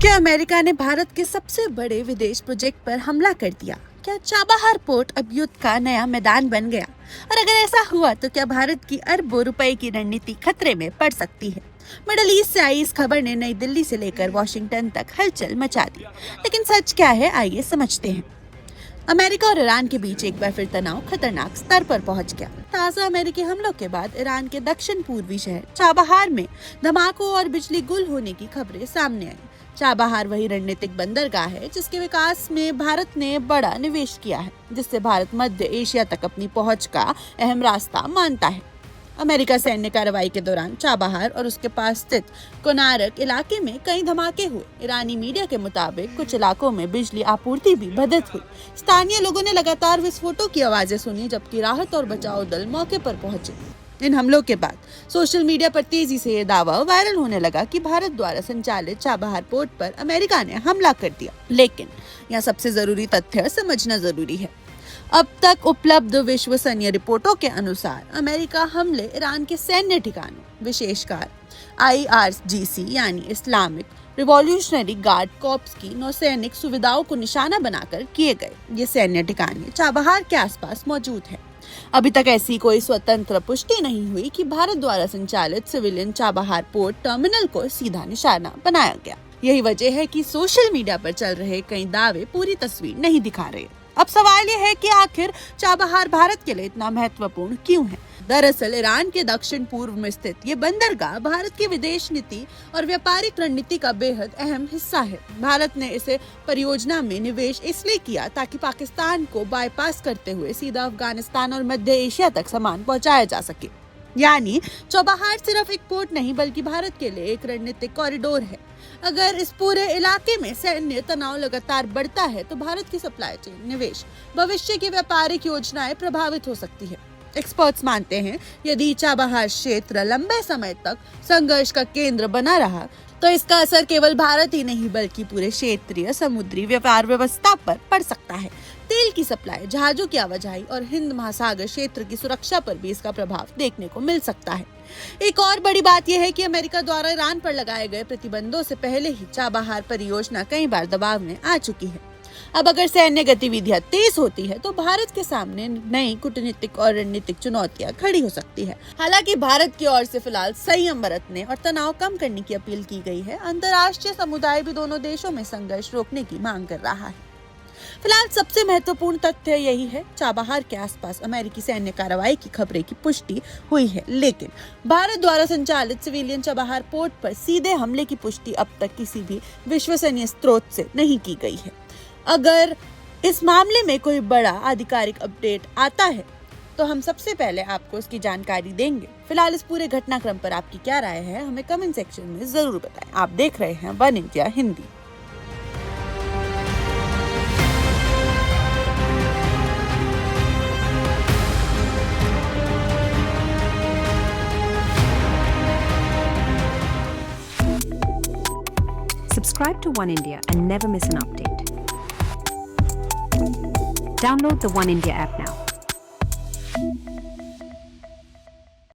क्या अमेरिका ने भारत के सबसे बड़े विदेश प्रोजेक्ट पर हमला कर दिया? क्या चाबहार पोर्ट अब युद्ध का नया मैदान बन गया? और अगर ऐसा हुआ तो क्या भारत की अरबों रुपए की रणनीति खतरे में पड़ सकती है? मिडल ईस्ट से आई इस खबर ने नई दिल्ली से लेकर वॉशिंगटन तक हलचल मचा दी। लेकिन सच क्या है, आइए समझते हैं। अमेरिका और ईरान के बीच एक बार फिर तनाव खतरनाक स्तर पर पहुंच गया। ताज़ा अमेरिकी हमलों के बाद ईरान के दक्षिण पूर्वी शहर चाबहार में धमाकों और बिजली गुल होने की खबरें सामने आई। चाबहार वही रणनीतिक बंदरगाह है जिसके विकास में भारत ने बड़ा निवेश किया है, जिससे भारत मध्य एशिया तक अपनी पहुंच का अहम रास्ता मानता है। अमेरिका सैन्य कार्रवाई के दौरान चाबहार और उसके पास स्थित कोनारक इलाके में कई धमाके हुए। ईरानी मीडिया के मुताबिक कुछ इलाकों में बिजली आपूर्ति भी बाधित हुई। स्थानीय लोगों ने लगातार विस्फोटों की आवाजें सुनी, जबकि राहत और बचाव दल मौके पर पहुंचे। इन हमलों के बाद सोशल मीडिया पर तेजी से ये दावा वायरल होने लगा कि भारत द्वारा संचालित चाबहार पोर्ट पर अमेरिका ने हमला कर दिया। लेकिन यहाँ सबसे जरूरी तथ्य समझना जरूरी है। अब तक उपलब्ध विश्वसनीय रिपोर्टों के अनुसार अमेरिका हमले ईरान के सैन्य ठिकानों, विशेषकर IRGC यानी इस्लामिक रिवॉल्यूशनरी गार्ड कॉर्प्स की नौसैनिक सुविधाओं को निशाना बनाकर किए गए। ये सैन्य ठिकाने चाबहार के आसपास मौजूद है। अभी तक ऐसी कोई स्वतंत्र पुष्टि नहीं हुई कि भारत द्वारा संचालित सिविलियन चाबहार पोर्ट टर्मिनल को सीधा निशाना बनाया गया। यही वजह है कि सोशल मीडिया पर चल रहे कई दावे पूरी तस्वीर नहीं दिखा रहे। अब सवाल यह है कि आखिर चाबहार भारत के लिए इतना महत्वपूर्ण क्यों है? दरअसल ईरान के दक्षिण पूर्व में स्थित ये बंदरगाह भारत की विदेश नीति और व्यापारिक रणनीति का बेहद अहम हिस्सा है। भारत ने इसे परियोजना में निवेश इसलिए किया ताकि पाकिस्तान को बाईपास करते हुए सीधा अफगानिस्तान और मध्य एशिया तक सामान पहुंचाया जा सके। यानी चाबहार सिर्फ एक पोर्ट नहीं बल्कि भारत के लिए एक रणनीतिक कॉरिडोर है। अगर इस पूरे इलाके में सैन्य तनाव लगातार बढ़ता है तो भारत की सप्लाई चेन, निवेश, भविष्य की व्यापारिक योजनाएं प्रभावित हो सकती है। एक्सपर्ट्स मानते हैं यदि चाबहार क्षेत्र लंबे समय तक संघर्ष का केंद्र बना रहा तो इसका असर केवल भारत ही नहीं बल्कि पूरे क्षेत्रीय समुद्री व्यापार व्यवस्था पर पड़ सकता है। तेल की सप्लाई, जहाजों की आवाजाही और हिंद महासागर क्षेत्र की सुरक्षा पर भी इसका प्रभाव देखने को मिल सकता है। एक और बड़ी बात यह है कि अमेरिका द्वारा ईरान पर लगाए गए प्रतिबंधों से पहले ही चाबहार परियोजना कई बार दबाव में आ चुकी है। अब अगर सैन्य गतिविधियां तेज होती है तो भारत के सामने नई कूटनीतिक और रणनीतिक चुनौतियां खड़ी हो सकती है। हालांकि भारत की ओर से फिलहाल संयम बरतने और तनाव कम करने की अपील की गई है। अंतर्राष्ट्रीय समुदाय भी दोनों देशों में संघर्ष रोकने की मांग कर रहा है। फिलहाल सबसे महत्वपूर्ण तथ्य यही है, चाबहार के आसपास अमेरिकी सैन्य कार्रवाई की खबरें की पुष्टि हुई है, लेकिन भारत द्वारा संचालित सिविलियन चाबहार पोर्ट पर सीधे हमले की पुष्टि अब तक किसी भी विश्वसनीय स्रोत से नहीं की गई है। अगर इस मामले में कोई बड़ा आधिकारिक अपडेट आता है तो हम सबसे पहले आपको उसकी जानकारी देंगे। फिलहाल इस पूरे घटनाक्रम पर आपकी क्या राय है, हमें कमेंट सेक्शन में जरूर बताएं। आप देख रहे हैं one India Hindi. Subscribe to One India and never miss an update. Download the One India app now.